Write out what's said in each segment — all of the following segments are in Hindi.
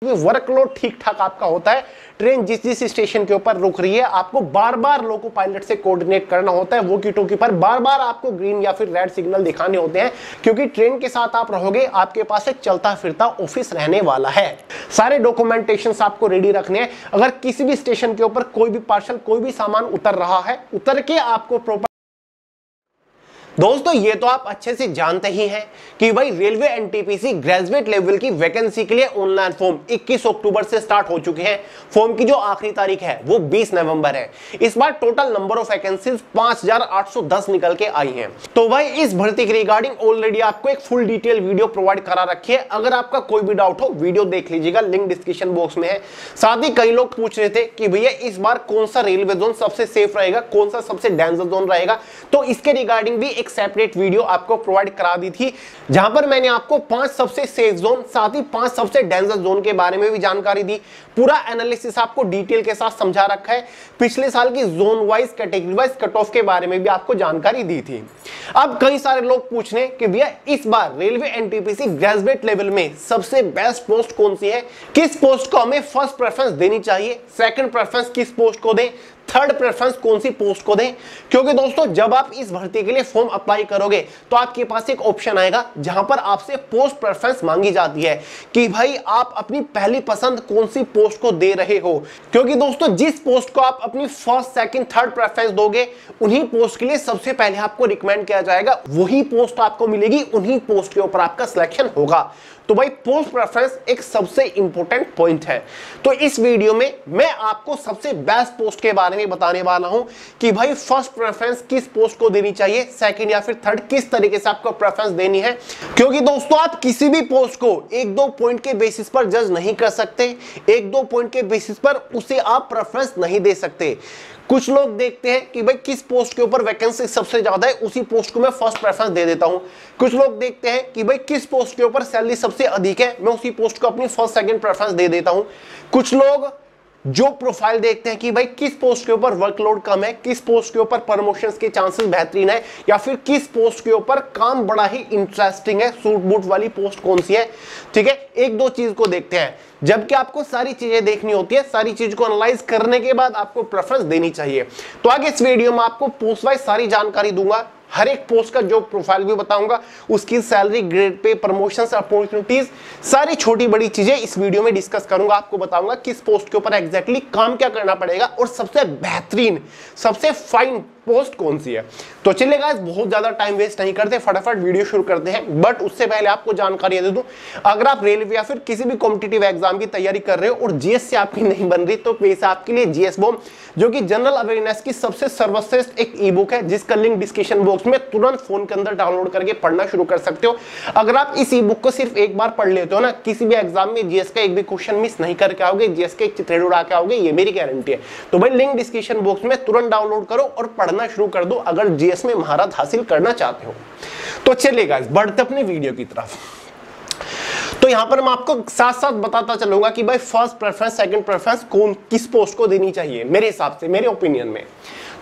वर्कलोड ठीक ठाक आपका होता है। ट्रेन जिस जिस स्टेशन के ऊपर रुक रही है आपको बार बार लोको पायलट से कोऑर्डिनेट करना होता है। वॉकी टॉकी पर बार बार आपको ग्रीन या फिर रेड सिग्नल दिखाने होते हैं, क्योंकि ट्रेन के साथ आप रहोगे, आपके पास एक चलता फिरता ऑफिस रहने वाला है। सारे डॉक्यूमेंटेशन आपको रेडी रखने हैं। अगर किसी भी स्टेशन के ऊपर कोई भी पार्सल, कोई भी सामान उतर रहा है, उतर के आपको प्रॉपर दोस्तों ये तो आप अच्छे से जानते ही हैं कि भाई रेलवे एनटीपीसी ग्रेजुएट लेवल की वैकेंसी के लिए ऑनलाइन फॉर्म 21 अक्टूबर से स्टार्ट हो चुके हैं। फॉर्म की जो आखिरी तारीख है वो 20 नवंबर है। इस बार टोटल नंबर ऑफ वैकेंसीज 5810 निकल के आई हैं। तो भाई इस भर्ती के रिगार्डिंग ऑलरेडी आपको एक फुल डिटेल वीडियो प्रोवाइड करा रखी है। अगर आपका कोई भी डाउट हो वीडियो देख लीजिएगा, लिंक डिस्क्रिप्शन बॉक्स में है। साथ ही कई लोग पूछ रहे थे कि भैया इस बार कौन सा रेलवे जोन सबसे सेफ रहेगा, कौन सा सबसे डेंजर जोन रहेगा, तो इसके रिगार्डिंग भी सेपरेट वीडियो आपको प्रोवाइड करा दी थी, जहां पर मैंने आपको 5 सबसे सेफ जोन, साथ ही 5 सबसे डेंजर जोन के बारे में भी जानकारी दी। पूरा एनालिसिस आपको डिटेल के साथ समझा रखा है। पिछले साल की zone wise, category wise cut off के बारे में भी आपको जानकारी दी थी। अब कई सारे लोग पूछ रहे हैं कि भैया इस बार रेलवे एनटीपीसी ग्रेजुएट लेवल में सबसे बेस्ट पोस्ट कौन सी है, किस पोस्ट को हमें फर्स्ट प्रेफरेंस देनी चाहिए, सेकंड प्रेफरेंस किस पोस्ट को दें, थर्ड प्रेफरेंस कौन सी पोस्ट को दें। क्योंकि दोस्तों जब आप इस भर्ती के लिए फॉर्म अप्लाई करोगे तो आपके पास एक ऑप्शन आएगा जहां पर आपसे पोस्ट प्रेफरेंस मांगी जाती है कि भाई आप अपनी पहली पसंद कौन सी पोस्ट को दे रहे हो। क्योंकि दोस्तों जिस पोस्ट को आप अपनी फर्स्ट, सेकंड, थर्ड प्रेफरेंस दोगे उन्हीं पोस्ट के लिए सबसे पहले आपको रिकमेंड किया जाएगा, वही पोस्ट आपको मिलेगी, उन्हीं पोस्ट के ऊपर आपका सिलेक्शन होगा। तो भाई पोस्ट प्रेफरेंस एक सबसे इंपॉर्टेंट पॉइंट है। तो इस वीडियो में मैं आपको सबसे बेस्ट पोस्ट के बारे में बताने वाला हूं कि भाई फर्स्ट प्रेफरेंस किस पोस्ट को देनी चाहिए, सेकंड या फिर थर्ड किस तरीके से आपको प्रेफरेंस देनी है। क्योंकि दोस्तों आप किसी भी पोस्ट को 1-2 पॉइंट के बेसिस पर जज नहीं कर सकते, 1-2 पॉइंट के बेसिस पर उसे आप प्रेफरेंस नहीं दे सकते। कुछ लोग देखते हैं कि भाई किस पोस्ट के ऊपर वैकेंसी सबसे ज्यादा है, उसी पोस्ट को मैं फर्स्ट प्रेफरेंस दे देता हूं। कुछ लोग देखते हैं कि भाई किस पोस्ट के ऊपर सैलरी सबसे अधिक है, मैं उसी पोस्ट को अपनी फर्स्ट, सेकंड प्रेफरेंस दे देता हूं। कुछ लोग जो प्रोफाइल देखते हैं कि भाई किस पोस्ट के ऊपर वर्कलोड कम है, किस पोस्ट के ऊपर प्रमोशंस के चांसेस बेहतरीन है, या फिर किस पोस्ट के ऊपर काम बड़ा ही इंटरेस्टिंग है, सूट बूट वाली पोस्ट कौन सी है। ठीक है, 1-2 चीज को देखते हैं, जबकि आपको सारी चीजें देखनी होती है। सारी चीज को एनालाइज करने के बाद आपको प्रेफरेंस देनी चाहिए। तो आगे इस वीडियो में आपको पोस्ट वाइज सारी जानकारी दूंगा, हर एक पोस्ट का जो प्रोफाइल भी बताऊंगा, उसकी salary, grade pay, promotions, opportunities, सारी छोटी बड़ी चीजें इस वीडियो में डिस्कस करूंगा। आपको बताऊंगा किस पोस्ट के ऊपर एग्जैक्टली काम क्या करना पड़ेगा और सबसे बेहतरीन, सबसे फाइन पोस्ट कौन सी है। तो चलिए गाइस बहुत ज्यादा टाइम वेस्ट नहीं करते, फटाफट वीडियो शुरू करते हैं। बट उससे पहले आपको जानकारी दे दूं, अगर आप रेलवे या फिर किसी भी कॉम्पिटिटिव एग्जाम की तैयारी कर रहे हो और जीएस से आपकी नहीं बन रही, तो पेश आपके लिए जीएस बॉम्ब, जो कि जनरल अवेयरनेस की सबसे सर्वश्रेष्ठ एक ई बुक है, जिसका लिंक डिस्क्रिप्शन बॉक्स में तुरंत फोन के अंदर डाउनलोड करके पढ़ना शुरू कर सकते हो। अगर आप इस ई बुक को सिर्फ एक बार पढ़ लेते हो ना, किसी भी एग्जाम में जीएस का एक भी क्वेश्चन मिस नहीं करके आओगे, जीएस के चित्रे उड़ा के आओगे, ये मेरी गारंटी है। तो भाई लिंक डिस्क्रिप्शन बॉक्स में तुरंत डाउनलोड करो और पढ़ना शुरू कर दो अगर जीएस में महारत हासिल करना चाहते हो। तो चलिए गाइस बढ़ते अपने वीडियो की तरफ। तो यहां पर मैं आपको साथ साथ बताता चलूंगा कि भाई फर्स्ट प्रेफरेंस, सेकंड प्रेफरेंस कौन किस पोस्ट को देनी चाहिए मेरे हिसाब से, मेरे ओपिनियन में।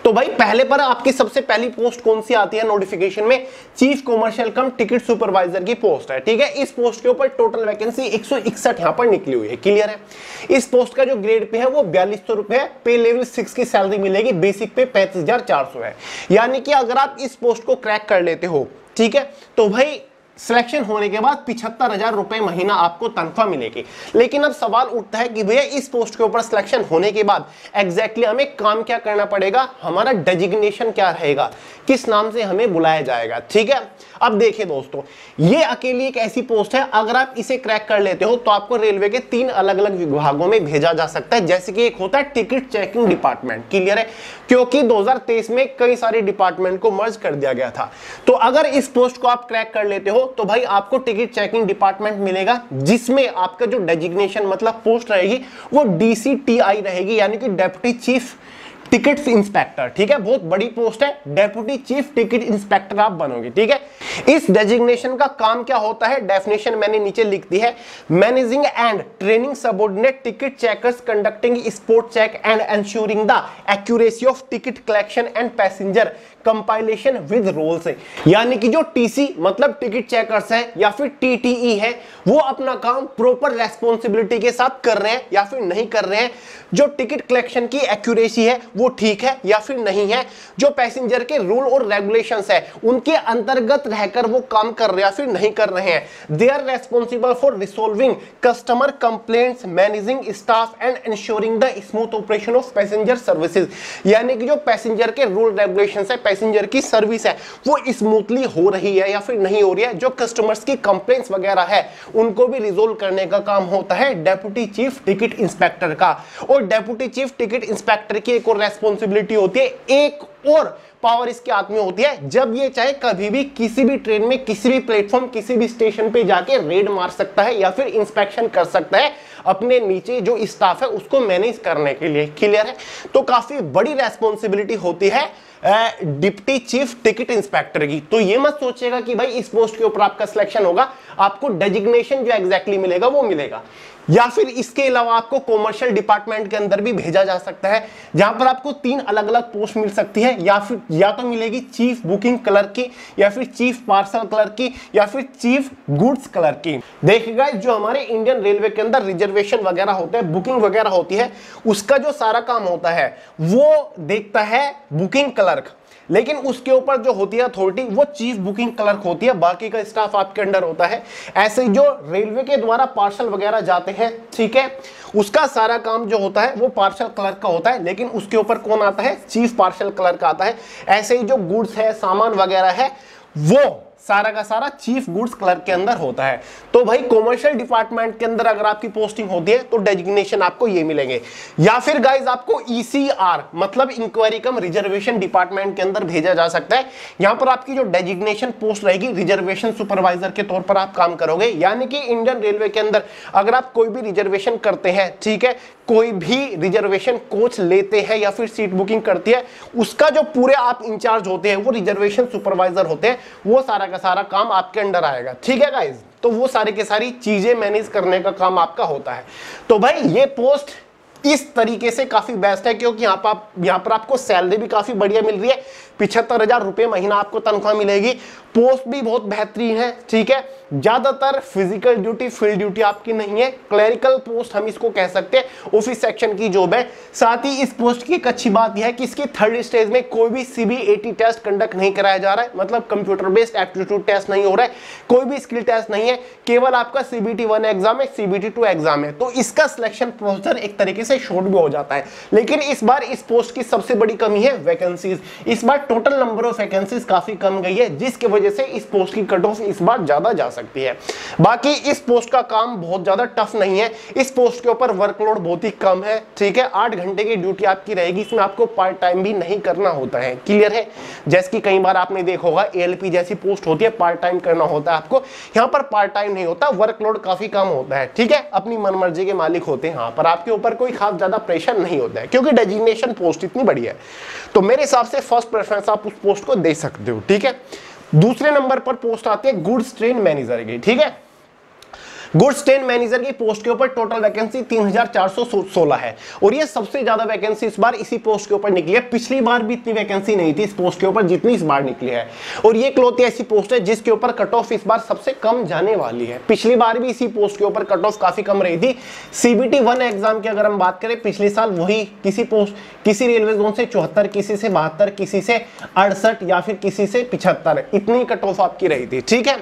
तो भाई पहले पर आपकी सबसे पहली पोस्ट कौन सी आती है नोटिफिकेशन में, चीफ कॉमर्शियल कम टिकट सुपरवाइजर की पोस्ट है। ठीक है, इस पोस्ट के ऊपर टोटल वैकेंसी 161 यहां पर निकली हुई है। क्लियर है। इस पोस्ट का जो ग्रेड पे है वो 4200 रुपए है। पे लेवल 6 की सैलरी मिलेगी, बेसिक पे 35,400 है। यानी कि अगर आप इस पोस्ट को क्रैक कर लेते हो, ठीक है, तो भाई सिलेक्शन होने के बाद 75,000 रुपए महीना आपको तनख्वाह मिलेगी। लेकिन अब सवाल उठता है कि भैया इस पोस्ट के ऊपर सिलेक्शन होने के बाद एग्जैक्टली हमें काम क्या करना पड़ेगा, हमारा डेजिग्नेशन क्या रहेगा, किस नाम से हमें बुलाया जाएगा। ठीक है, अब देखिए दोस्तों, ये अकेली एक ऐसी पोस्ट है, अगर आप इसे क्रैक कर लेते हो तो आपको रेलवे के 3 अलग अलग विभागों में भेजा जा सकता है। जैसे कि एक होता है टिकट चेकिंग डिपार्टमेंट। क्लियर है, क्योंकि 2023 में कई सारे डिपार्टमेंट को मर्ज कर दिया गया था। तो अगर इस पोस्ट को आप क्रैक कर लेते हो तो भाई आपको टिकट चेकिंग डिपार्टमेंट मिलेगा, जिसमें आपका जो डेजिग्नेशन मतलब पोस्ट रहेगी वो डीसीटीआई रहेगी, यानी कि डेप्यूटी चीफ टिकट इंस्पेक्टर। ठीक है, बहुत बड़ी पोस्ट है, डेप्यूटी चीफ टिकट इंस्पेक्टर आप बनोगे। ठीक है, इस डेजिग्नेशन का काम क्या होता है, डेफिनेशन मैंने नीचे लिख दी है। Managing and training subordinate ticket checkers, conducting spot check and ensuring the accuracy of ticket collection and passenger compilation with roles है, यानी कि जो टीसी मतलब टिकट चेकर्स है या फिर टीटीई है वो अपना काम प्रॉपर रेस्पॉन्सिबिलिटी के साथ कर रहे हैं या फिर नहीं कर रहे हैं, जो टिकट कलेक्शन की एक्यूरेसी है वो ठीक है या फिर नहीं है, जो पैसेंजर के रूल और रेगुलेशंस है उनके अंतर्गत रहकर वो काम कर रहे हैं या फिर नहीं कर रहे हैं। They are responsible for resolving customer complaints, managing staff and ensuring the smooth operation of passenger services, यानी कि जो पैसेंजर के रूल रेगुलेशंस है, पैसेंजर की सर्विस है वो स्मूथली हो रही है या फिर नहीं हो रही है, जो कस्टमर्स की कंप्लेंट्स वगैरह है उनको भी रिजोल्व करने का काम होता है डेप्यूटी चीफ टिकट इंस्पेक्टर का। और डेप्यूटी चीफ टिकट इंस्पेक्टर की एक और रेस्पॉन्सिबिलिटी होती है, एक और पावर इसके हाथ में होती है, जब ये चाहे कभी भी किसी भी ट्रेन में किसी भी प्लेटफॉर्म किसी भी स्टेशन पे जाके रेड मार सकता है या फिर इंस्पेक्शन कर सकता है अपने नीचे जो स्टाफ है उसको मैनेज करने के लिए। क्लियर है? तो काफी बड़ी रेस्पॉन्सिबिलिटी होती है डिप्टी चीफ टिकट इंस्पेक्टर की। तो ये मत सोचेगा कि भाई इस पोस्ट के ऊपर आपका सिलेक्शन होगा, आपको डेजिग्नेशन जो एग्जैक्टली मिलेगा वो मिलेगा, या फिर इसके अलावा आपको कॉमर्शियल डिपार्टमेंट के अंदर भी भेजा जा सकता है जहां पर आपको 3 अलग अलग पोस्ट मिल सकती है, या फिर या तो मिलेगी चीफ बुकिंग क्लर्क की, या फिर चीफ पार्सल क्लर्क की, या फिर चीफ गुड्स क्लर्क की। देखिएगा जो हमारे इंडियन रेलवे के अंदर रिजर्वेशन वगैरह होते हैं, बुकिंग वगैरह होती है, उसका जो सारा काम होता है वो देखता है बुकिंग क्लर्क, लेकिन उसके ऊपर जो होती है अथॉरिटी वो चीफ बुकिंग क्लर्क होती है, बाकी का स्टाफ आपके अंडर होता है। ऐसे ही जो रेलवे के द्वारा पार्सल वगैरह जाते हैं, ठीक है, उसका सारा काम जो होता है वो पार्सल क्लर्क का होता है, लेकिन उसके ऊपर कौन आता है? चीफ पार्सल क्लर्क आता है। ऐसे ही जो गुड्स है, सामान वगैरह है, वो सारा का सारा चीफ गुड्स क्लर्क के अंदर होता है। तो भाई कॉमर्शियल डिपार्टमेंट के अंदर अगर आपकी पोस्टिंग होती है तो डेजिग्नेशन आपको ये मिलेंगे, या फिर गाइस आपको ईसीआर मतलब इंक्वायरी कम रिजर्वेशन डिपार्टमेंट के अंदर भेजा जा सकता है। यहां पर आपकी जो डेजिग्नेशन पोस्ट रहेगी रिजर्वेशन सुपरवाइजर के तौर पर आप काम करोगे, यानी कि इंडियन रेलवे के अंदर अगर आप कोई भी रिजर्वेशन करते हैं, ठीक है, कोई भी रिजर्वेशन कोच लेते हैं या फिर सीट बुकिंग करती है, उसका जो पूरे आप इंचार्ज होते हैं वो रिजर्वेशन सुपरवाइजर होते हैं, वो सारा का सारा काम आपके अंडर आएगा। ठीक है गाइस, तो वो सारी की सारी चीजें मैनेज करने का काम आपका होता है। तो भाई ये पोस्ट इस तरीके से काफी बेस्ट है, क्योंकि यहाँ पर आपको सैलरी भी काफी बढ़िया मिल रही है, 75,000 रुपए महीना आपको तनख्वाह मिलेगी। पोस्ट भी बहुत बेहतरीन है, ठीक है, ज्यादातर फिजिकल ड्यूटी फील्ड ड्यूटी आपकी नहीं है, क्लरिकल पोस्ट हम इसको कह सकते हैं, ऑफिस सेक्शन की जॉब है। साथ ही इस पोस्ट की एक अच्छी बात यह है कि इसकी 3rd स्टेज में कोई भी CBAT टेस्ट कंडक्ट नहीं कराया जा रहा है, मतलब कंप्यूटर बेस्ड एप्टीट्यूड टेस्ट नहीं हो रहा है, कोई भी स्किल टेस्ट नहीं है, केवल आपका CBT 1 एग्जाम है, CBT 2 एग्जाम है। तो इसका सिलेक्शन प्रोसेस एक तरीके से शॉर्ट भी हो जाता है। लेकिन इस बार इस पोस्ट की सबसे बड़ी कमी है वैकेंसीज। इस बार टोटल नंबर ऑफ वैकेंसीज काफी कम गई है, जिसकी वजह से इस पोस्ट की कट ऑफ इस बार ज्यादा जा सकती है। बाकी इस पोस्ट का काम बहुत ज्यादा टफ नहीं है, इस पोस्ट के ऊपर वर्कलोड बहुत ही कम है, ठीक है, 8 घंटे की ड्यूटी आपकी रहेगी, इसमें आपको पार्ट टाइम भी नहीं करना होता है। क्लियर है? जैसे कि कई बार आपने देखा होगा ALP जैसी पोस्ट होती है, पार्ट टाइम करना होता है आपको, यहाँ पर पार्ट टाइम नहीं होता, वर्कलोड काफी कम होता है, ठीक है, अपनी मनमर्जी के मालिक होते हैं, यहाँ पर आपके ऊपर कोई खास ज्यादा प्रेशर नहीं होता है, क्योंकि डेजिग्नेशन पोस्ट इतनी बड़ी है। तो मेरे हिसाब से फर्स्ट प्रेफरेंस आप उस पोस्ट को दे सकते हो, ठीक है। दूसरे नंबर पर पोस्ट आती है गुड्स ट्रेन मैनेजर की, ठीक है। गुड्स ट्रेन मैनेजर की पोस्ट के ऊपर टोटल वैकेंसी 3416 है, और ये सबसे ज्यादा वैकेंसी इस बार इसी पोस्ट के ऊपर निकली है। पिछली बार भी इतनी वैकेंसी नहीं थी इस पोस्ट के ऊपर जितनी इस बार निकली है, और ये इकलौती ऐसी पोस्ट है जिसके ऊपर कट ऑफ इस बार सबसे कम जाने वाली है। पिछली बार भी इसी पोस्ट के ऊपर कट ऑफ काफी कम रही थी। CBT 1 एग्जाम की अगर हम बात करें, पिछले साल वही किसी रेलवे जोन से 74, किसी से 72, किसी से 68 या फिर किसी से 75, इतनी कट ऑफ आपकी रही थी, ठीक है।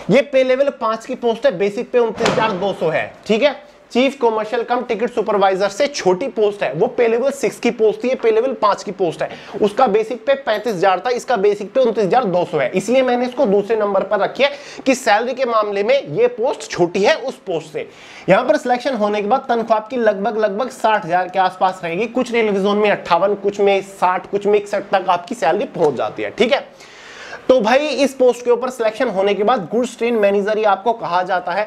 ये पे लेवल 5 की पोस्ट है, बेसिक पे 29,200 है, ठीक है। चीफ कॉमर्शियल कम टिकट सुपरवाइजर से छोटी पोस्ट है, वो पे लेवल 6 की पोस्ट थी, पे लेवल 5 की पोस्ट है, उसका बेसिक पे 35,000 था, इसका बेसिक पे 29,200 है, इसलिए मैंने इसको दूसरे नंबर पर रखी है कि सैलरी के मामले में ये पोस्ट छोटी है उस पोस्ट से। यहां पर सिलेक्शन होने के बाद तनख्वाह की लगभग 60,000 के आसपास रहेगी, कुछ रेलवे जोन में 58, कुछ में 60, कुछ में 61 तक आपकी सैलरी पहुंच जाती है, ठीक है। तो भाई इस पोस्ट के ऊपर सिलेक्शन होने के बाद गुड्स ट्रेन मैनेजर ही आपको कहा जाता है।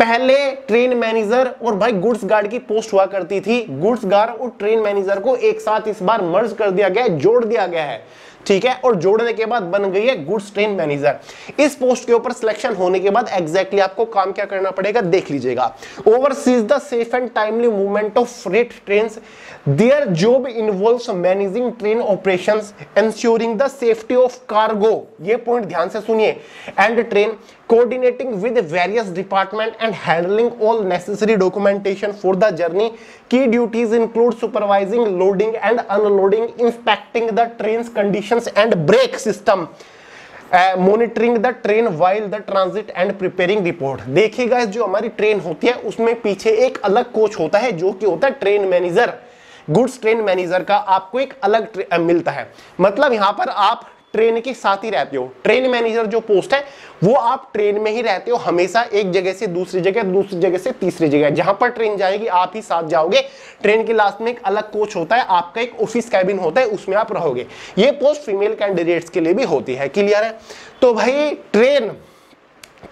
पहले ट्रेन मैनेजर और भाई गुड्स गार्ड की पोस्ट हुआ करती थी, गुड्स गार्ड और ट्रेन मैनेजर को एक साथ इस बार मर्ज कर दिया गया है, जोड़ दिया गया है, ठीक है, और जोड़ने के बाद बन गई है गुड्स ट्रेन मैनेजर। इस पोस्ट के ऊपर सिलेक्शन होने के बाद एग्जैक्टली आपको काम क्या करना पड़ेगा देख लीजिएगा। Overseas the safe and timely movement of freight trains, their job involves managing train operations, ensuring the safety of cargo, ये पॉइंट ध्यान से सुनिए, and train, coordinating with various department and handling all necessary documentation for the journey. Key duties include supervising loading and unloading, inspecting the train's conditions and brake system, monitoring the train while the transit and preparing report. देखिएगा जो हमारी ट्रेन होती है उसमें पीछे एक अलग कोच होता है जो कि होता है train manager. Goods train manager का आपको एक अलग मिलता है, मतलब यहां पर आप ट्रेन के साथ ही रहते हो। ट्रेन मैनेजर जो पोस्ट है वो आप ट्रेन में ही रहते हो हमेशा, एक जगह से दूसरी जगह, दूसरी जगह से तीसरी जगह, जहां पर ट्रेन जाएगी आप ही साथ जाओगे। ट्रेन के लास्ट में एक अलग कोच होता है, आपका एक ऑफिस कैबिन होता है, उसमें आप रहोगे। ये पोस्ट फीमेल कैंडिडेट्स के लिए भी होती है। क्लियर है? तो भाई ट्रेन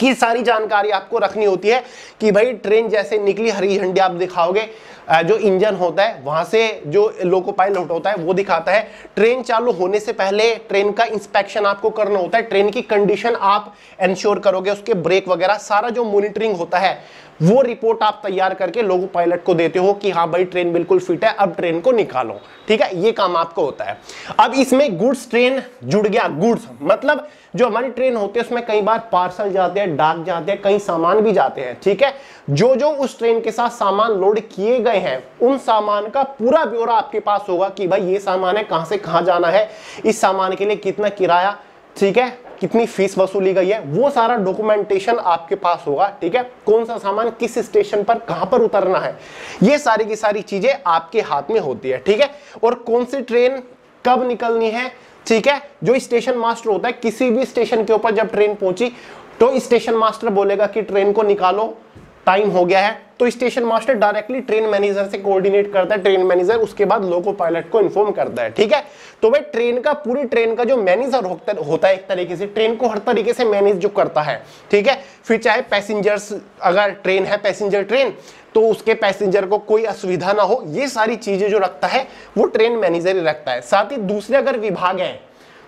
की सारी जानकारी आपको रखनी होती है कि भाई ट्रेन जैसे निकली, हरी झंडी आप दिखाओगे, जो इंजन होता है वहां से जो लोको पायलट होता है वो दिखाता है। ट्रेन चालू होने से पहले ट्रेन का इंस्पेक्शन आपको करना होता है, ट्रेन की कंडीशन आप इंश्योर करोगे, उसके ब्रेक वगैरह सारा जो मॉनिटरिंग होता है वो रिपोर्ट आप तैयार करके लोको पायलट को देते हो कि हाँ भाई ट्रेन बिल्कुल फिट है, अब ट्रेन को निकालो। ठीक है, ये काम आपको होता है। अब इसमें गुड्स ट्रेन जुड़ गया। गुड्स मतलब जो हमारी ट्रेन होती है उसमें कई बार पार्सल जाते हैं, डाक जाते हैं, कई सामान भी जाते हैं। ठीक है, जो जो उस ट्रेन के साथ सामान लोड किए गए हैं उन सामान का पूरा ब्यौरा आपके पास होगा कि भाई ये सामान है, कहां से कहां जाना है, इस सामान के लिए कितना किराया, ठीक है, कितनी फीस वसूली गई है, वो सारा डॉक्यूमेंटेशन आपके पास होगा। ठीक है, कौन सा सामान किस स्टेशन पर कहां पर उतरना है, ये सारी की सारी चीजें आपके हाथ में होती है। ठीक है, और कौन सी ट्रेन कब निकलनी है। ठीक है, जो स्टेशन मास्टर होता है, किसी भी स्टेशन के ऊपर जब ट्रेन पहुंची तो स्टेशन मास्टर बोलेगा कि ट्रेन को निकालो, टाइम हो गया है, तो station master directly train manager से कोऑर्डिनेट करता है। ट्रेन मैनेजर उसके बाद लोको पायलट को इन्फॉर्म करता है। ठीक है, तो भाई ट्रेन का, पूरी ट्रेन का जो मैनेजर होता है एक तरीके से ट्रेन को हर तरीके से मैनेज जो करता है। ठीक है, फिर चाहे पैसेंजर्स, अगर ट्रेन है पैसेंजर ट्रेन तो उसके पैसेंजर को कोई असुविधा ना हो, ये सारी चीजें जो रखता है वो ट्रेन मैनेजर ही रखता है। साथ ही दूसरे अगर विभाग हैं,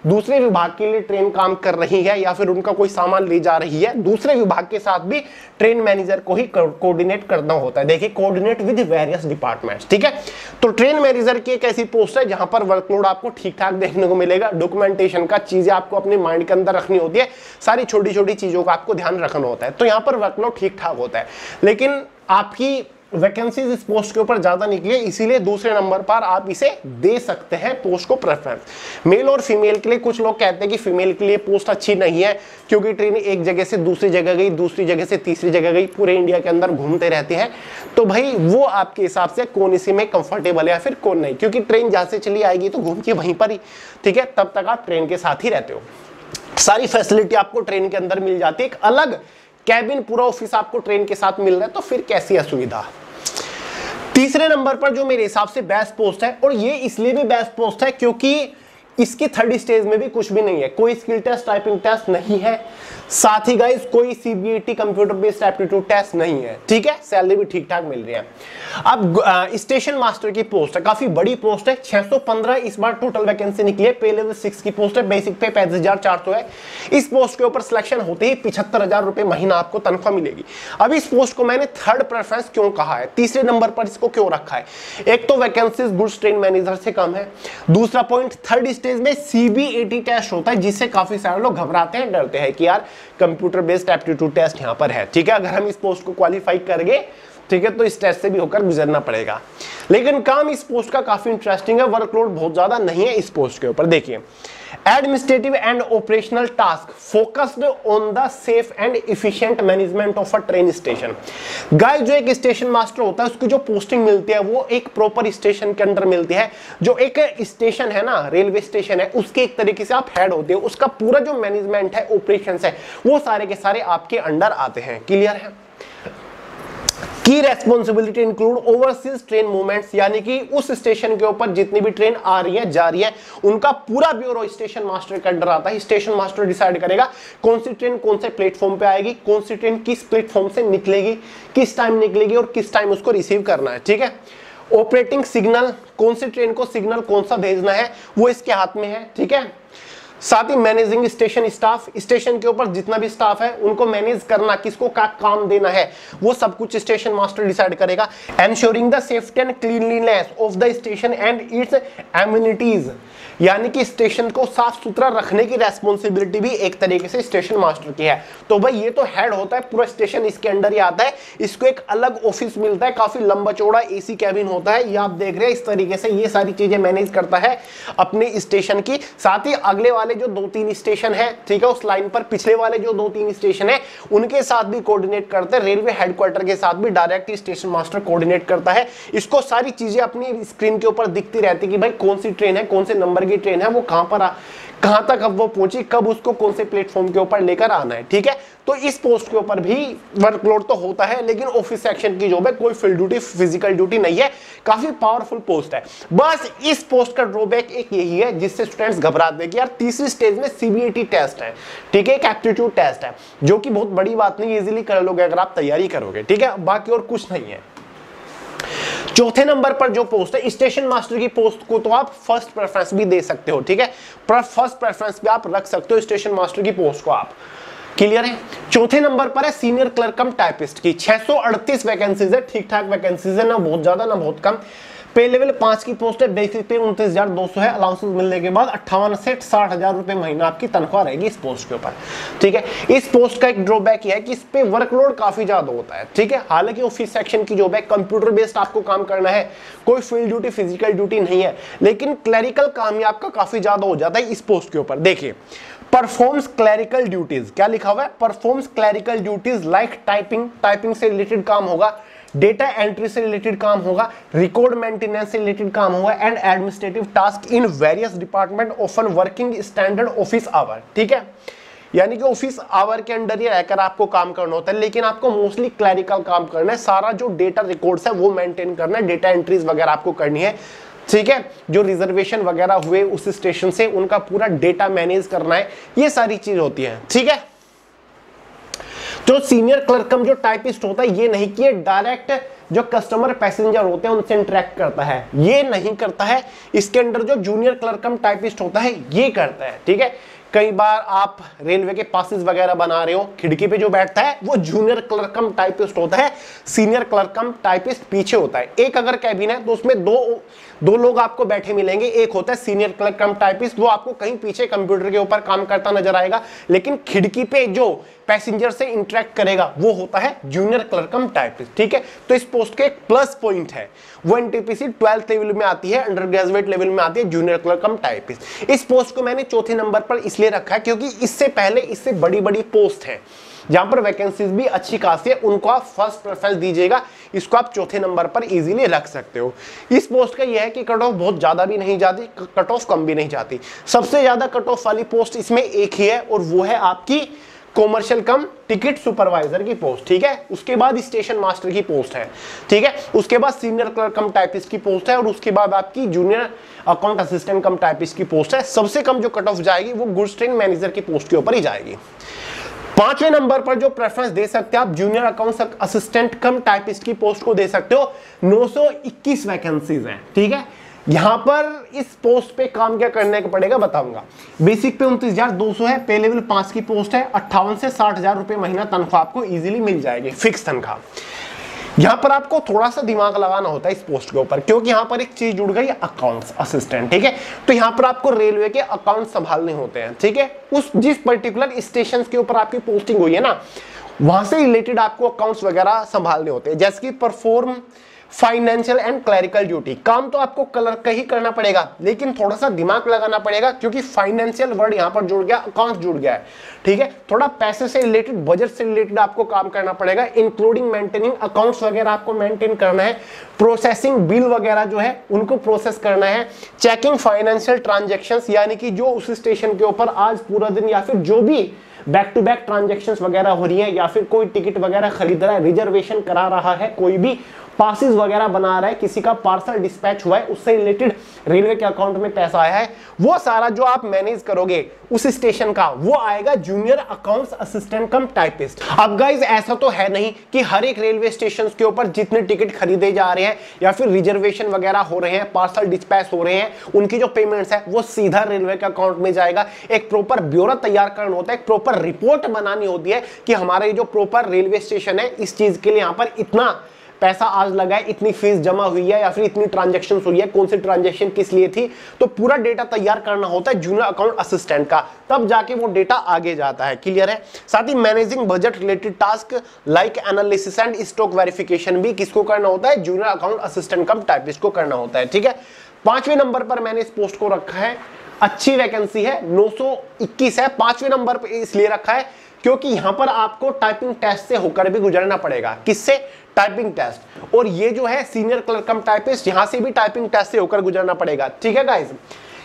दूसरे विभाग के लिए ट्रेन काम कर रही है या फिर उनका कोई सामान ले जा रही है, दूसरे विभाग के साथ भी ट्रेन मैनेजर को ही कोऑर्डिनेट करना होता है। देखिए, कोऑर्डिनेट विद वेरियस डिपार्टमेंट्स। ठीक है, तो ट्रेन मैनेजर की एक ऐसी पोस्ट है जहां पर वर्कलोड आपको ठीक ठाक देखने को मिलेगा। डॉक्यूमेंटेशन का चीजें आपको अपने माइंड के अंदर रखनी होती है, सारी छोटी छोटी चीजों का आपको ध्यान रखना होता है, तो यहाँ पर वर्कलोड ठीक ठाक होता है। लेकिन आपकी वैकेंसीज इस पोस्ट के ऊपर ज्यादा निकली है, इसीलिए दूसरे नंबर पर आप इसे दे सकते हैं पोस्ट को प्रेफरेंस। मेल और फीमेल के लिए कुछ लोग कहते हैं कि फीमेल के लिए पोस्ट अच्छी नहीं है क्योंकि ट्रेन एक जगह से दूसरी जगह गई, दूसरी जगह से तीसरी जगह गई, पूरे इंडिया के अंदर घूमते रहते हैं। तो भाई वो आपके हिसाब से कौन इसी में कंफर्टेबल है या फिर कौन नहीं, क्योंकि ट्रेन जहां से चली आएगी तो घूम के वहीं पर ही। ठीक है, तब तक आप ट्रेन के साथ ही रहते हो, सारी फैसिलिटी आपको ट्रेन के अंदर मिल जाती है, एक अलग कैबिन, पूरा ऑफिस आपको ट्रेन के साथ मिल रहा है, तो फिर कैसी असुविधा। तीसरे नंबर पर जो मेरे हिसाब से बेस्ट पोस्ट है, और ये इसलिए भी बेस्ट पोस्ट है क्योंकि इसकी थर्ड स्टेज में भी कुछ भी नहीं है, कोई स्किल टेस्ट, टाइपिंग टेस्ट नहीं है, साथ ही गाइस कोई CBAT computer based aptitude test नहीं है। ठीक है, सैलरी भी ठीक ठाक मिल रही है। अब स्टेशन मास्टर की पोस्ट है, काफी बड़ी पोस्ट है, 615 इस बार टोटल वैकेंसी निकली है। पे लेवल 6 की पोस्ट है, बेसिक पे 35,400 है। इस पोस्ट के ऊपर सिलेक्शन होते ही 75,000 रुपए महीना आपको तनख्वाह मिलेगी। अब इस पोस्ट को मैंने थर्ड प्रेफरेंस क्यों कहा है, तीसरे नंबर पर इसको क्यों रखा है, एक तो वैकेंसीज गुड्स ट्रेन मैनेजर से कम है, दूसरा पॉइंट थर्ड स्टेज में सीबीएटी टेस्ट होता है जिससे काफी सारे लोग घबराते हैं, डरते हैं कि यार कंप्यूटर बेस्ड एप्टीट्यूड टेस्ट यहां पर है। ठीक है, अगर हम इस पोस्ट को क्वालिफाई करेंगे, ठीक है, तो इस टेस्ट से भी होकर गुजरना पड़ेगा। लेकिन काम इस पोस्ट का काफी इंटरेस्टिंग है, वर्कलोड बहुत ज्यादा नहीं है इस पोस्ट के ऊपर। देखिए, administrative and operational task focused on the safe and efficient management of a train station. Guys, जो एक स्टेशन मास्टर होता है उसकी जो पोस्टिंग मिलती है वो एक प्रॉपर स्टेशन के अंदर मिलती है। जो एक स्टेशन है ना, रेलवे स्टेशन है, उसके एक तरीके से आप हेड होते हो, उसका पूरा जो मैनेजमेंट है, ऑपरेशंस है, वो सारे के सारे आपके अंडर आते हैं। क्लियर है? की responsibility include overseas train movements, यानी कि उस स्टेशन के ऊपर जितनी भी ट्रेन आ रही है, जा रही है, उनका पूरा ब्यूरो स्टेशन मास्टर के अंडर आता है। स्टेशन मास्टर डिसाइड करेगा कौन सी ट्रेन कौन से प्लेटफॉर्म पे आएगी, कौन सी ट्रेन किस प्लेटफॉर्म से निकलेगी, किस टाइम निकलेगी और किस टाइम उसको रिसीव करना है। ठीक है, ऑपरेटिंग सिग्नल, कौन सी ट्रेन को सिग्नल कौन सा भेजना है वो इसके हाथ में है, ठीक है। साथ ही मैनेजिंग स्टेशन स्टाफ, स्टेशन के ऊपर जितना भी स्टाफ है उनको मैनेज करना, किसको क्या काम देना है वो सब कुछ स्टेशन मास्टर डिसाइड करेगा। Ensuring the safety and cleanliness of the station and it's amenities, यानी कि स्टेशन को साफ सुथरा रखने की रेस्पॉन्सिबिलिटी भी एक तरीके से स्टेशन मास्टर की है। तो भाई ये तो हेड होता है, पूरा स्टेशन इसके अंडर ही आता है। इसको एक अलग ऑफिस मिलता है, काफी लंबा चौड़ा एसी कैबिन होता है, ये आप देख रहे हैं। इस तरीके से ये सारी चीजें मैनेज करता है अपने स्टेशन की। साथ ही अगले वाले जो 2-3 स्टेशन है, ठीक है, उस लाइन पर पिछले वाले जो 2-3 स्टेशन है उनके साथ भी कोऑर्डिनेट करते हैं। रेलवे हेडक्वार्टर के साथ भी डायरेक्ट स्टेशन मास्टर कोऑर्डिनेट करता है। इसको सारी चीजें अपनी स्क्रीन के ऊपर दिखती रहती कि भाई कौन सी ट्रेन है, कौन से नंबर की ट्रेन है, वो कहां तक अब वो पहुंची, कब उसको कौन से प्लेटफॉर्म के ऊपर लेकर आना है, ठीक है। तो इस पोस्ट के ऊपर भी वर्कलोड तो होता है, लेकिन ऑफिस सेक्शन की जॉब है, कोई फील्ड ड्यूटी, फिजिकल ड्यूटी नहीं है, काफी पावरफुल पोस्ट है। बस इस पोस्ट का ड्रॉबैक एक यही है जिससे स्टूडेंट्स घबराते हैं कि यार तीसरी स्टेज में सीबीएटी टेस्ट है, ठीक है, एक एप्टीट्यूड टेस्ट है, जो कि बहुत बड़ी बात नहीं, इजीली कर लोगे अगर आप तैयारी करोगे, ठीक है, बाकी और कुछ नहीं है। चौथे नंबर पर जो पोस्ट है स्टेशन मास्टर की पोस्ट को तो आप फर्स्ट प्रेफरेंस भी दे सकते हो, ठीक है, फर्स्ट प्रेफरेंस भी आप रख सकते हो स्टेशन मास्टर की पोस्ट को आप। क्लियर है। चौथे नंबर पर है सीनियर क्लर्क कम टाइपिस्ट की 638 वैकेंसीज है, ठीक ठाक वैकेंसीज है, ना बहुत ज्यादा ना बहुत कम। पे लेवल 5 की पोस्ट है, बेसिक पे 29,200 है, अलाउंसेस मिलने के बाद 58 से 60,000 रुपए महीना आपकी तनख्वाह रहेगी इस पोस्ट के ऊपर, ठीक है। इस पोस्ट का एक ड्रॉबैक ये है कि इस पे वर्कलोड काफी ज्यादा होता है, ठीक है। हालांकि ऑफिस सेक्शन की जॉब है, कंप्यूटर बेस्ड आपको काम करना है, कोई फील्ड ड्यूटी, फिजिकल ड्यूटी नहीं है, लेकिन क्लरिकल काम ही आपका काफी ज्यादा हो जाता है इस पोस्ट के ऊपर। देखिए, परफॉर्म्स क्लरिकल ड्यूटीज, क्या लिखा हुआ है, performs clerical duties like typing से रिलेटेड काम होगा, डेटा एंट्री से रिलेटेड काम होगा, रिकॉर्ड मेंटेनेंस से रिलेटेड काम होगा, and administrative task in various department often working standard office hour, ठीक है। यानी कि ऑफिस आवर के अंडर ही रहकर आपको काम करना होता है, लेकिन आपको मोस्टली क्लरिकल काम करना है, सारा जो डेटा रिकॉर्ड्स है वो मेंटेन करना है, डेटा एंट्रीज वगैरह आपको करनी है, ठीक है। जो रिजर्वेशन वगैरह हुए उस स्टेशन से उनका पूरा डेटा मैनेज करना है, ये सारी चीज होती है, ठीक है। जो सीनियर क्लर्कम जो टाइपिस्ट होता है, ये नहीं कि डायरेक्ट जो कस्टमर पैसेंजर होते हैं उनसे इंटरेक्ट करता है, ये नहीं करता है। इसके अंदर जो जूनियर क्लर्कम टाइपिस्ट होता है ये करता है, ठीक है। कई बार आप रेलवे के पासेस वगैरह बना रहे हो, खिड़की पे जो बैठता है वो जूनियर क्लर्कम टाइपिस्ट होता है, सीनियर क्लर्कम टाइपिस्ट पीछे होता है। एक अगर कैबिन है तो उसमें दो लोग आपको बैठे मिलेंगे, एक होता है सीनियर क्लर्कम टाइपिस्ट, वो आपको कहीं पीछे कंप्यूटर के ऊपर काम करता नजर आएगा, लेकिन खिड़की पे जो पैसेंजर से इंटरेक्ट करेगा वो होता है जूनियर क्लर्कम टाइपिस्ट, ठीक है। तो इस पोस्ट के एक प्लस पॉइंट है, वो एनटीपीसी 12th लेवल में आती है, अंडर ग्रेजुएट लेवल में आती है जूनियर क्लर्कम टाइपिस्ट। इस पोस्ट को मैंने चौथे नंबर पर इसलिए रखा है क्योंकि इससे पहले इससे बड़ी बड़ी पोस्ट है जहां पर वैकेंसीज भी अच्छी खासी है, उनको आप फर्स्ट प्रेफरेंस दीजिएगा, इसको आप चौथे नंबर पर इजीली रख सकते हो। इस पोस्ट का यह है कि कट ऑफ बहुत ज्यादा भी नहीं जाती, कट ऑफ कम भी नहीं जाती। सबसे ज्यादा कट ऑफ वाली पोस्ट इसमें एक ही है और वो है आपकी कॉमर्शियल कम टिकट सुपरवाइजर की पोस्ट, ठीक है। उसके बाद स्टेशन मास्टर की पोस्ट है, ठीक है। उसके बाद सीनियर क्लर्क कम टाइपिस्ट की पोस्ट है और उसके बाद आपकी junior account assistant cum typist की पोस्ट है। सबसे कम जो कट ऑफ जाएगी वो गुड्स ट्रेन मैनेजर की पोस्ट के ऊपर ही जाएगी। 5वें नंबर पर जो प्रेफरेंस दे सकते हैं आप junior account assistant cum typist की पोस्ट को दे सकते हो। 921 वैकेंसीज हैं, ठीक है। यहां पर इस पोस्ट पे काम क्या करने का पड़ेगा बताऊंगा। बेसिक पे 29,200 है, पे लेवल 5 की पोस्ट है, 58 से 60,000 रुपए महीना तनख्वाह आपको इजीली मिल जाएगी, फिक्स तनख्वाह। यहां पर आपको थोड़ा सा दिमाग लगाना होता है इस पोस्ट के ऊपर, क्योंकि यहां पर एक चीज जुड़ गई अकाउंट्स असिस्टेंट, ठीक है। तो यहां पर आपको रेलवे के अकाउंट संभालने होते हैं, ठीक है। उस जिस पर्टिकुलर स्टेशन के ऊपर आपकी पोस्टिंग हुई है ना, वहां से रिलेटेड आपको अकाउंट्स वगैरह संभालने होते हैं, जैसे कि perform financial and clerical duty. काम तो आपको क्लर्क का ही करना पड़ेगा, लेकिन थोड़ा सा दिमाग लगाना पड़ेगा, क्योंकि फाइनेंशियल वर्ड यहां पर जुड़ गया, अकाउंट्स जुड़ गया है, ठीक है। थोड़ा पैसे से रिलेटेड, बजट से रिलेटेड आपको काम करना पड़ेगा, इंक्लूडिंग मेंटेनिंग अकाउंट्स वगैरह आपको मेंटेन करना है, प्रोसेसिंग बिल वगैरह जो है उनको प्रोसेस करना है, चेकिंग फाइनेंशियल ट्रांजेक्शंस, यानी कि जो उस स्टेशन के ऊपर आज पूरा दिन या फिर जो भी बैक टू बैक ट्रांजैक्शंस वगैरह हो रही है, या फिर कोई टिकट वगैरह खरीद रहा है, रिजर्वेशन करा रहा है कोई भी, पासिस वगैरह बना रहा है, किसी का पार्सल डिस्पैच हुआ है, उससे रिलेटेड रेलवे के अकाउंट में पैसा आया है, वो सारा जो आप मैनेज करोगे उस स्टेशन का, वो आएगा junior accounts assistant cum typist. अब गाइज ऐसा तो है नहीं कि हर एक रेलवे स्टेशन के ऊपर जितने टिकट खरीदे जा रहे हैं या फिर रिजर्वेशन वगैरह हो रहे हैं, पार्सल डिस्पैच हो रहे हैं, उनकी जो पेमेंट्स है वो सीधा रेलवे के अकाउंट में जाएगा। एक प्रॉपर ब्यौरा तैयार करना होता है, एक प्रॉपर रिपोर्ट बनानी होती है कि हमारा ये जो प्रॉपर रेलवे स्टेशन है इस चीज के लिए यहाँ पर इतना पैसा आज लगा है, इतनी फीस जमा हुई है या फिर इतनी ट्रांजैक्शन हुई है, कौन सी ट्रांजैक्शन किस लिए थी, तो पूरा डेटा तैयार करना होता है जूनियर अकाउंट असिस्टेंट का, तब जाके वो डेटा आगे जाता है। क्लियर है। साथ ही managing budget related task like analysis and stock verification भी किसको करना होता है, junior account assistant cum typist को करना होता है। ठीक है। 5वें नंबर पर मैंने इस पोस्ट को रखा है, अच्छी वैकेंसी है, 921 है। 5वें नंबर पर इसलिए रखा है क्योंकि यहां पर आपको टाइपिंग टेस्ट से होकर भी गुजरना पड़ेगा। किससे? Typing test. और ये जो है सीनियर क्लर्क कम टाइपिस्ट, यहां से भी टाइपिंग टेस्ट से होकर गुजरना पड़ेगा। ठीक है गाइस।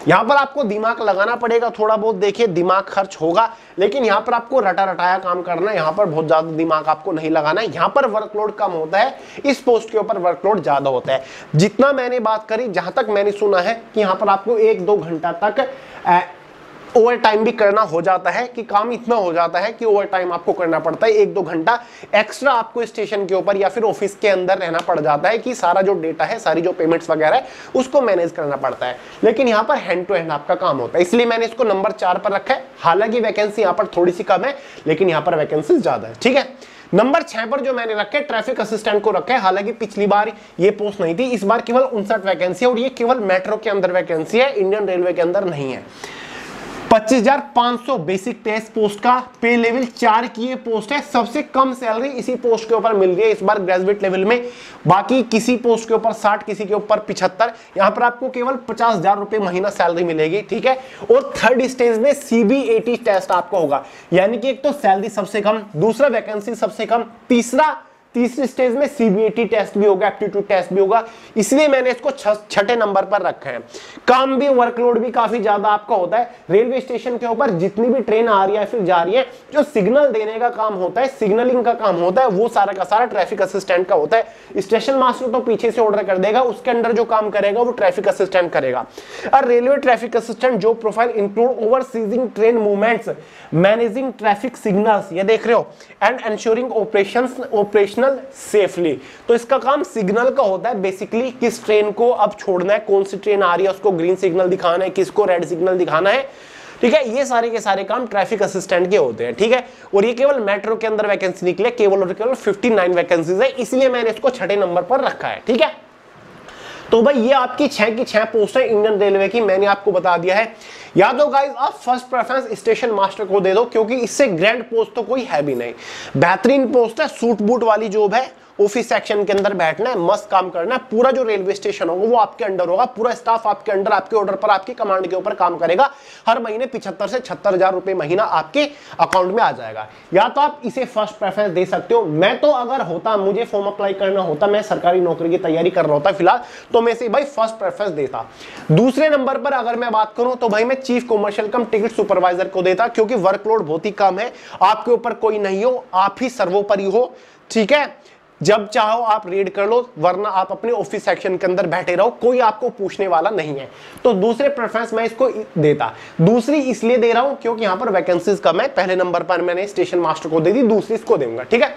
यहां पर आपको दिमाग लगाना पड़ेगा थोड़ा बहुत, देखिए दिमाग खर्च होगा, लेकिन यहां पर आपको रटा रटाया काम करना है, यहां पर बहुत ज्यादा दिमाग आपको नहीं लगाना है। यहां पर वर्कलोड कम होता है, इस पोस्ट के ऊपर वर्कलोड ज्यादा होता है। जितना मैंने बात करी, जहां तक मैंने सुना है कि यहां पर आपको 1-2 घंटा तक ओवर टाइम भी करना हो जाता है, कि काम इतना हो जाता है कि ओवर टाइम आपको करना पड़ता है, 1-2 घंटा एक्स्ट्रा आपको स्टेशन के ऊपर या फिर ऑफिस के अंदर रहना पड़ जाता है कि सारा जो डेटा है, सारी जो पेमेंट्स वगैरह है उसको मैनेज करना पड़ता है। लेकिन यहाँ पर हैंड टू हैंड आपका काम होता है, इसलिए मैंने इसको नंबर 4 पर रखा है। हालांकि वैकेंसी यहाँ पर थोड़ी सी कम है, लेकिन यहाँ पर वैकेंसी ज्यादा है। ठीक है। नंबर 6 पर जो मैंने रखा है ट्रैफिक असिस्टेंट को रखा है। हालांकि पिछली बार ये पोस्ट नहीं थी, इस बार केवल 59 वैकेंसी है और ये केवल मेट्रो के अंदर वैकेंसी है, इंडियन रेलवे के अंदर नहीं है। 25,500 बेसिक पे पोस्ट का, पे लेवल 4 की ये पोस्ट है। सबसे कम सैलरी इसी पोस्ट के ऊपर मिल रही है इस बार ग्रेजुएट लेवल में। बाकी किसी पोस्ट के ऊपर 60, किसी के ऊपर 75, यहां पर आपको केवल 50,000 रुपए महीना सैलरी मिलेगी। ठीक है। और थर्ड स्टेज में CBAT टेस्ट आपको होगा, यानी कि एक तो सैलरी सबसे कम, दूसरा वैकेंसी सबसे कम, तीसरे स्टेज में CBAT टेस्ट भी होगा, एप्टीट्यूड टेस्ट भी होगा, इसलिए मैंने इसको 6ठे नंबर पर रखा है। काम भी, वर्कलोड भी काफी ज्यादा आपका होता है। रेलवे स्टेशन के ऊपर जितनी भी ट्रेन आ रही है फिर जा रही है, जो सिग्नल देने का काम होता है, सिग्नलिंग का काम होता है, वो सारा का सारा ट्रैफिक असिस्टेंट का होता है। स्टेशन मास्टर तो पीछे से ऑर्डर कर देगा, उसके अंडर जो काम करेगा वो ट्रैफिक असिस्टेंट करेगा। और रेलवे ट्रैफिक असिस्टेंट जो profile include overseeing train movements, managing traffic signals, ये देख रहे हो, एंड एंश्योरिंग ऑपरेशनल सेफली। तो इसका काम सिग्नल का होता है बेसिकली, किस ट्रेन को अब छोड़ना है, कौन सी ट्रेन आ रही है उसको ग्रीन सिग्नल दिखाना है, किसको रेड सिग्नल दिखाना है। ठीक है। ये सारे के सारे काम ट्रैफिक असिस्टेंट के होते हैं। ठीक है। और ये केवल मेट्रो के अंदर वैकेंसी निकले, केवल और केवल 59 वैकेंसीज है, इसलिए मैंने इसको 6ठे नंबर पर रखा है। ठीक है। तो भाई ये आपकी 6 की 6 पोस्ट है इंडियन रेलवे की, मैंने आपको बता दिया है। या तो गाइस आप फर्स्ट प्रेफरेंस स्टेशन मास्टर को दे दो, क्योंकि इससे ग्रैंड पोस्ट तो कोई है भी नहीं। बेहतरीन पोस्ट है, सूट बूट वाली जॉब है, ऑफिस सेक्शन के अंदर बैठना है, मस्त काम करना है, पूरा जो रेलवे स्टेशन होगा वो आपके अंडर होगा, पूरा स्टाफ आपके अंडर, आपके ऑर्डर पर, आपकी कमांड के ऊपर काम करेगा। हर महीने 75 से 76,000 रुपए महीना आपके अकाउंट में आ जाएगा। या तो आप इसे फर्स्ट प्रेफरेंस दे सकते हो। मैं तो अगर होता, मुझे फॉर्म अप्लाई करना होता, मैं सरकारी नौकरी की तैयारी कर रहा होता फिलहाल, तो मैं इसे भाई फर्स्ट प्रेफरेंस देता। दूसरे नंबर पर अगर मैं बात करूं तो भाई मैं चीफ कमर्शियल कम टिकट सुपरवाइजर को देता, क्योंकि वर्कलोड बहुत ही कम है, आपके ऊपर कोई नहीं हो, आप ही सर्वोपरि हो। ठीक है। जब चाहो आप रीड कर लो, वरना आप अपने ऑफिस सेक्शन के अंदर बैठे रहो, कोई आपको पूछने वाला नहीं है। तो दूसरे प्रेफरेंस मैं इसको देता। दूसरी इसलिए दे रहा हूं क्योंकि यहां पर वैकेंसीज कम है। पहले नंबर पर मैंने स्टेशन मास्टर को दे दी, दूसरी इसको दूंगा। ठीक है।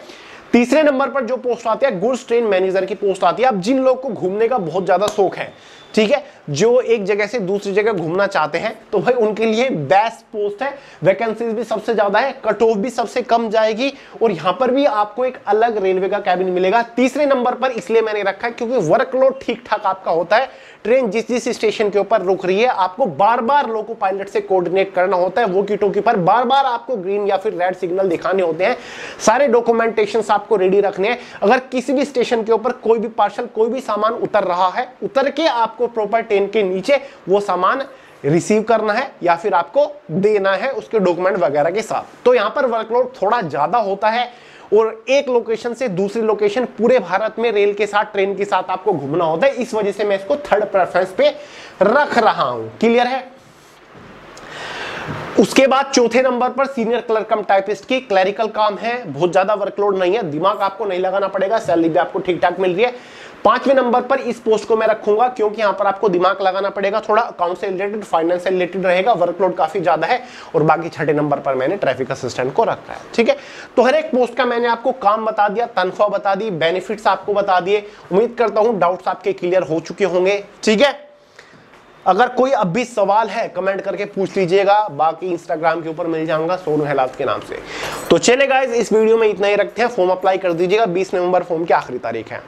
तीसरे नंबर पर जो पोस्ट आती है गुड्स ट्रेन मैनेजर की पोस्ट आती है। अब जिन लोगों को घूमने का बहुत ज्यादा शौक है, ठीक है, जो एक जगह से दूसरी जगह घूमना चाहते हैं, तो भाई उनके लिए बेस्ट पोस्ट है। वैकेंसीज भी सबसे ज्यादा है, कट ऑफ भी सबसे कम जाएगी, और यहां पर भी आपको एक अलग रेलवे का कैबिन मिलेगा। तीसरे नंबर पर इसलिए मैंने रखा है क्योंकि वर्कलोड ठीक ठाक आपका होता है। ट्रेन जिस जिस स्टेशन के ऊपर रुक रही है, आपको बार बार लोको पायलट से कोऑर्डिनेट करना होता है, वॉकी टॉकी पर बार बार आपको ग्रीन या फिर रेड सिग्नल दिखाने होते हैं, सारे डॉक्यूमेंटेशन आपको रेडी रखने हैं। अगर किसी भी स्टेशन के ऊपर कोई भी पार्सल, कोई भी सामान उतर रहा है, उतर के आपको प्रॉपर ट्रेन के नीचे वो सामान रिसीव करना है या फिर आपको देना है उसके डॉक्यूमेंट वगैरह के साथ। तो यहां पर वर्कलोड थोड़ा ज्यादा होता है, और एक लोकेशन से दूसरी लोकेशन पूरे भारत में रेल के साथ, ट्रेन के साथ आपको घूमना होता है। इस वजह से मैं इसको थर्ड प्रेफरेंस पे रख रहा हूं। क्लियर है। उसके बाद चौथे नंबर पर सीनियर क्लर्क कम टाइपिस्ट की क्लरिकल काम है, बहुत ज्यादा वर्कलोड नहीं है, दिमाग आपको नहीं लगाना पड़ेगा, सैलरी भी आपको ठीक ठाक मिल रही है। 5वें नंबर पर इस पोस्ट को मैं रखूंगा क्योंकि यहां पर आपको दिमाग लगाना पड़ेगा, थोड़ा अकाउंट से रिलेटेड, फाइनेंस से रिलेटेड रहेगा, वर्कलोड काफी ज्यादा है। और बाकी 6ठे नंबर पर मैंने ट्रैफिक असिस्टेंट को रखा है। ठीक है, तो हर एक पोस्ट का मैंने आपको काम बता दिया, तनख्वाह बता दी, बेनिफिट्स आपको बता दिए। उम्मीद करता हूं डाउट्स आपके क्लियर हो चुके होंगे। ठीक है, अगर कोई अब भी सवाल है कमेंट करके पूछ लीजिएगा, बाकी इंस्टाग्राम के ऊपर मिल जाऊंगा सोनू हेलात के नाम से। तो चले गाइस, इस वीडियो में इतना ही रखते हैं। फॉर्म अप्लाई कर दीजिएगा, 20 नवंबर फॉर्म की आखिरी तारीख है।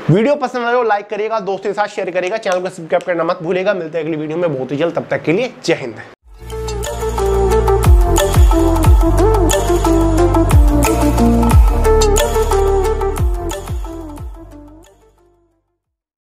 वीडियो पसंद आए तो लाइक करिएगा, दोस्तों के साथ शेयर करिएगा, चैनल को सब्सक्राइब करना मत भूलिएगा। मिलते हैं अगली वीडियो में बहुत ही जल्द, तब तक के लिए जय हिंद।